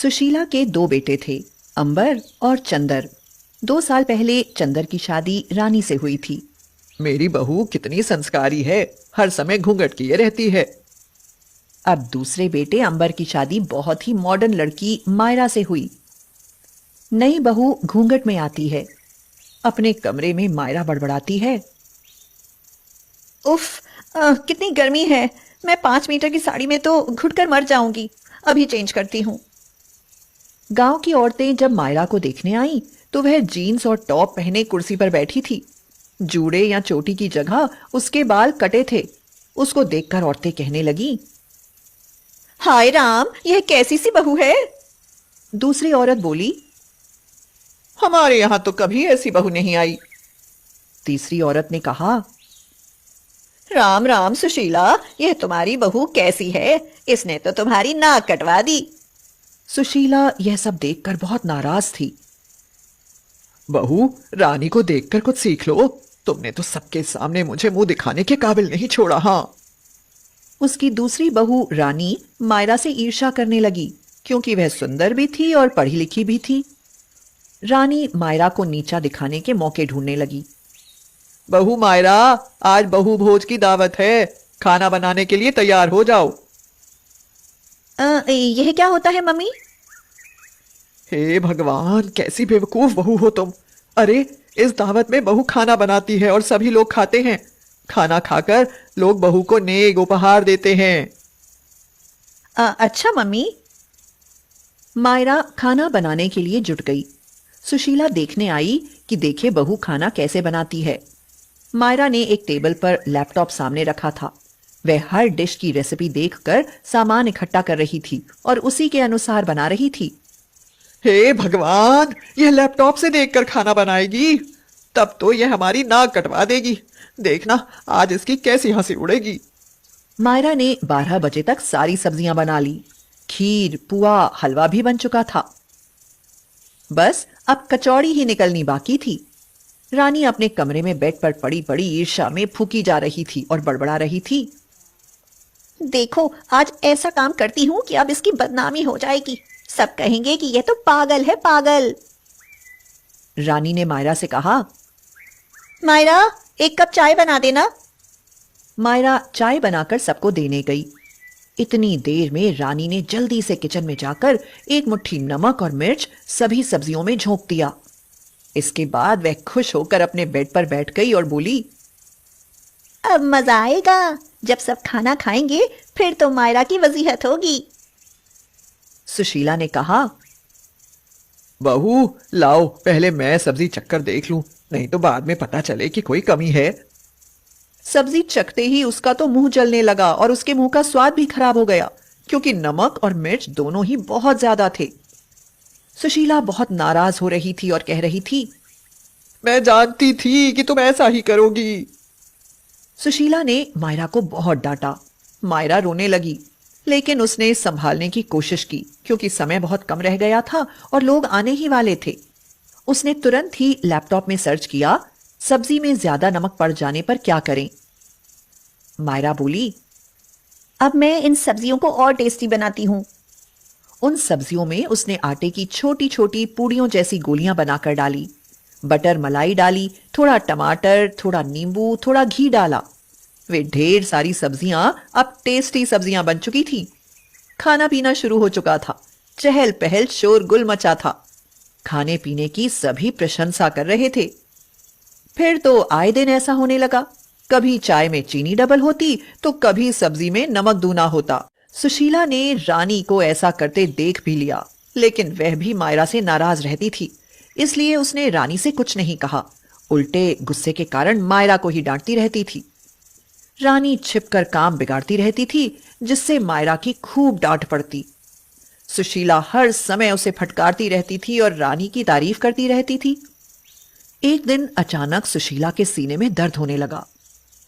सुशीला के दो बेटे थे, अंबर और चंदर। 2 साल पहले चंदर की शादी रानी से हुई थी। मेरी बहू कितनी संस्कारी है, हर समय घूंघट किए रहती है। अब दूसरे बेटे अंबर की शादी बहुत ही मॉडर्न लड़की मायरा से हुई। नई बहू घूंघट में आती है। अपने कमरे में मायरा बड़बड़ाती है, उफ, कितनी गर्मी है। मैं 5 मीटर की साड़ी में तो घुटकर मर जाऊंगी। अभी चेंज करती हूँ। गांव की औरतें जब मायरा को देखने आईं तो वह जीन्स और टॉप पहने कुर्सी पर बैठी थी। जूड़े या चोटी की जगह उसके बाल कटे थे। उसको देखकर औरतें कहने लगी, हाय राम, यह कैसी सी बहू है। दूसरी औरत बोली, हमारे यहाँ तो कभी ऐसी बहू नहीं आई। तीसरी औरत ने कहा, राम राम सुशीला, यह तुम्हारी बहू कैसी है। इसने तो तुम्हारी नाक कटवा दी। सुशीला यह सब देखकर बहुत नाराज थी। बहू, रानी को देखकर कुछ सीख लो। तुमने तो सबके सामने मुझे मुंह दिखाने के काबिल नहीं छोड़ा। हाँ। उसकी दूसरी बहू रानी मायरा से ईर्ष्या करने लगी, क्योंकि वह सुंदर भी थी और पढ़ी लिखी भी थी। रानी मायरा को नीचा दिखाने के मौके ढूंढने लगी। बहू मायरा, आज बहू भोज की दावत है, खाना बनाने के लिए तैयार हो जाओ। यह क्या होता है मम्मी? हे भगवान, कैसी बेवकूफ बहू हो तुम। अरे, इस दावत में बहू खाना बनाती है और सभी लोग खाते हैं। खाना खाकर लोग बहू को नेक उपहार देते हैं। अच्छा मम्मी। मायरा खाना बनाने के लिए जुट गई। सुशीला देखने आई कि देखे बहू खाना कैसे बनाती है। मायरा ने एक टेबल पर लैपटॉप सामने रखा था। वह हर डिश की रेसिपी देखकर सामान इकट्ठा कर रही थी और उसी के अनुसार बना रही थी। हे भगवान, यह लैपटॉप से देखकर खाना बनाएगी, तब तो यह हमारी नाक कटवा देगी। देखना आज इसकी कैसी हंसी उड़ेगी। मायरा ने 12 बजे तक सारी सब्जियां बना ली। खीर, पुआ, हलवा भी बन चुका था। बस अब कचौड़ी ही निकलनी बाकी थी। रानी अपने कमरे में बेड पर पड़ी पड़ी ईर्ष्या में फूकी जा रही थी और बड़बड़ा रही थी, देखो, आज ऐसा काम करती हूँ कि अब इसकी बदनामी हो जाएगी। सब कहेंगे कि यह तो पागल है, पागल। रानी ने मायरा से कहा, मायरा, एक कप चाय बना देना। मायरा चाय बनाकर सबको देने गई। इतनी देर में रानी ने जल्दी से किचन में जाकर एक मुट्ठी नमक और मिर्च सभी सब्जियों में झोंक दिया। इसके बाद वह खुश होकर अपने बेड पर बैठ गई और बोली, अब मजा आएगा। जब सब खाना खाएंगे फिर तो मायरा की वजीहत होगी। सुशीला ने कहा, बहू लाओ, पहले मैं सब्जी चक्कर देख लूं, नहीं तो बाद में पता चले कि कोई कमी है। सब्जी चखते ही उसका तो मुंह जलने लगा और उसके मुंह का स्वाद भी खराब हो गया, क्योंकि नमक और मिर्च दोनों ही बहुत ज्यादा थे। सुशीला बहुत नाराज हो रही थी और कह रही थी, मैं जानती थी कि तुम ऐसा ही करोगी। सुशीला ने मायरा को बहुत डांटा। मायरा रोने लगी, लेकिन उसने संभालने की कोशिश की, क्योंकि समय बहुत कम रह गया था और लोग आने ही वाले थे। उसने तुरंत ही लैपटॉप में सर्च किया, सब्जी में ज्यादा नमक पड़ जाने पर क्या करें। मायरा बोली, अब मैं इन सब्जियों को और टेस्टी बनाती हूँ। उन सब्जियों में उसने आटे की छोटी छोटी पूड़ियों जैसी गोलियां बनाकर डाली, बटर मलाई डाली, थोड़ा टमाटर, थोड़ा नींबू, थोड़ा घी डाला। वे ढेर सारी सब्जियां अब टेस्टी सब्जियां बन चुकी थी। खाना पीना शुरू हो चुका था। चहल पहल, शोरगुल मचा था। खाने पीने की सभी प्रशंसा कर रहे थे। फिर तो आए दिन ऐसा होने लगा, कभी चाय में चीनी डबल होती तो कभी सब्जी में नमक दूना होता। सुशीला ने रानी को ऐसा करते देख भी लिया, लेकिन वह भी मायरा से नाराज रहती थी, इसलिए उसने रानी से कुछ नहीं कहा। उल्टे गुस्से के कारण मायरा को ही डांटती रहती थी। रानी छिपकर काम बिगाड़ती रहती थी, जिससे मायरा की खूब डांट पड़ती। सुशीला हर समय उसे फटकारती रहती थी और रानी की तारीफ करती रहती थी। एक दिन अचानक सुशीला के सीने में दर्द होने लगा।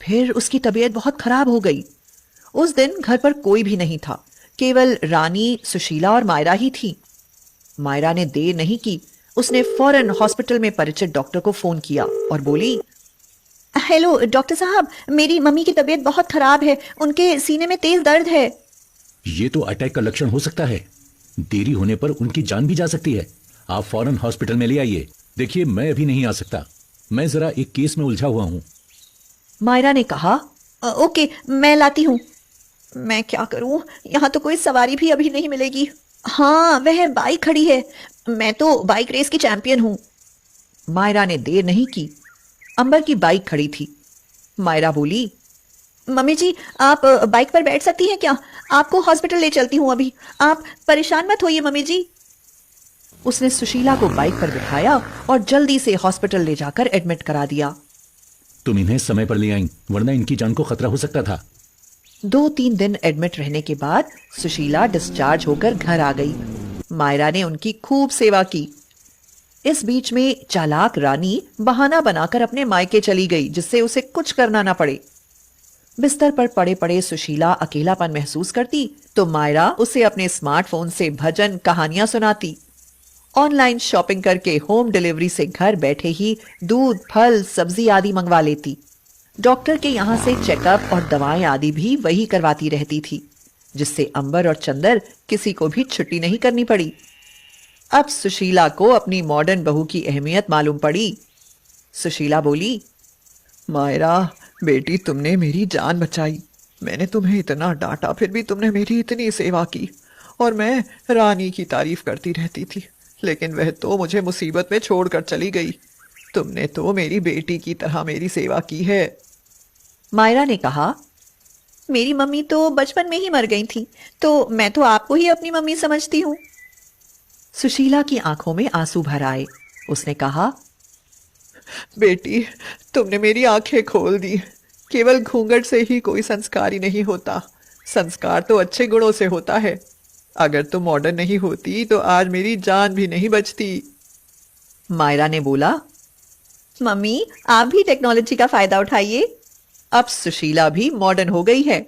फिर उसकी तबीयत बहुत खराब हो गई। उस दिन घर पर कोई भी नहीं था, केवल रानी, सुशीला और मायरा ही थी। मायरा ने देर नहीं की, उसने फौरन हॉस्पिटल में परिचित डॉक्टर को फोन किया और बोली, हेलो डॉक्टर साहब, मेरी मम्मी की तबीयत बहुत खराब है। उनके सीने में तेज दर्द है। ये तो अटैक का लक्षण हो सकता है। देरी होने पर उनकी जान भी जा सकती है। आप फौरन हॉस्पिटल में ले आइए। देखिए, मैं अभी नहीं आ सकता, मैं जरा एक केस में उलझा हुआ हूं। मायरा ने कहा। ओके, मैं लाती हूँ। मैं क्या करूं, यहाँ तो कोई सवारी भी अभी नहीं मिलेगी। हाँ, वह बाइक खड़ी है। मैं तो बाइक रेस की चैंपियन हूँ। मायरा ने देर नहीं की। अंबर की बाइक खड़ी थी। मायरा बोली, मम्मी जी, आप बाइक पर बैठ सकती हैं क्या? आपको हॉस्पिटल ले चलती हूँ अभी। आप परेशान मत होइए मम्मी जी। उसने सुशीला को बाइक पर बिठाया और जल्दी से हॉस्पिटल ले जाकर एडमिट करा दिया। तुम इन्हें समय पर ले आई, वरना इनकी जान को खतरा हो सकता था। 2-3 दिन एडमिट रहने के बाद सुशीला डिस्चार्ज होकर घर आ गई। मायरा ने उनकी खूब सेवा की। इस बीच में चालाक रानी बहाना बनाकर अपने मायके चली गई, जिससे उसे कुछ करना ना पड़े। बिस्तर पर पड़े पड़े सुशीला अकेलापन महसूस करती तो मायरा उसे अपने स्मार्टफोन से भजन कहानियां सुनाती। ऑनलाइन शॉपिंग करके होम डिलीवरी से घर बैठे ही दूध, फल, सब्जी आदि मंगवा लेती। डॉक्टर के यहाँ से चेकअप और दवाएं आदि भी वही करवाती रहती थी, जिससे अंबर और चंदर किसी को भी छुट्टी नहीं करनी पड़ी। अब सुशीला को अपनी मॉडर्न बहू की अहमियत मालूम पड़ी। सुशीला बोली, मायरा बेटी, तुमने मेरी जान बचाई। मैंने तुम्हें इतना डांटा, फिर भी तुमने मेरी इतनी सेवा की। और मैं रानी की तारीफ करती रहती थी, लेकिन वह तो मुझे मुसीबत में छोड़कर चली गई। तुमने तो मेरी बेटी की तरह मेरी सेवा की है। मायरा ने कहा। मेरी मम्मी तो बचपन में ही मर गई थी, तो मैं तो आपको ही अपनी मम्मी समझती हूँ। सुशीला की आंखों में आंसू भर आए। उसने कहा, बेटी, तुमने मेरी आंखें खोल दी। केवल घूंघट से ही कोई संस्कारी नहीं होता। संस्कार तो अच्छे गुणों से होता है। अगर तुम मॉडर्न नहीं होती तो आज मेरी जान भी नहीं बचती। मायरा ने बोला। मम्मी, आप भी टेक्नोलॉजी का फायदा उठाइए। अब सुशीला भी मॉडर्न हो गई है।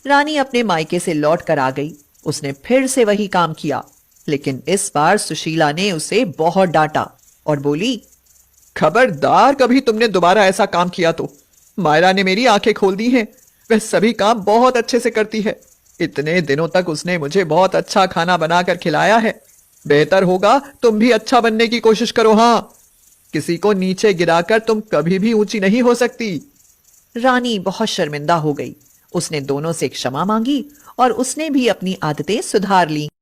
रानी अपने मायके से लौट कर आ गई। उसने फिर से वही काम किया, लेकिन इस बार सुशीला ने उसे बहुत डांटा और बोली, खबरदार, कभी तुमने दोबारा ऐसा काम किया तो। मायरा ने मेरी आंखें खोल दी हैं। वह सभी काम बहुत अच्छे से करती है। इतने दिनों तक उसने मुझे बहुत अच्छा खाना बनाकर खिलाया है। बेहतर होगा तुम भी अच्छा बनने की कोशिश करो। हाँ, किसी को नीचे गिराकर तुम कभी भी ऊंची नहीं हो सकती। रानी बहुत शर्मिंदा हो गई। उसने दोनों से क्षमा मांगी और उसने भी अपनी आदतें सुधार ली।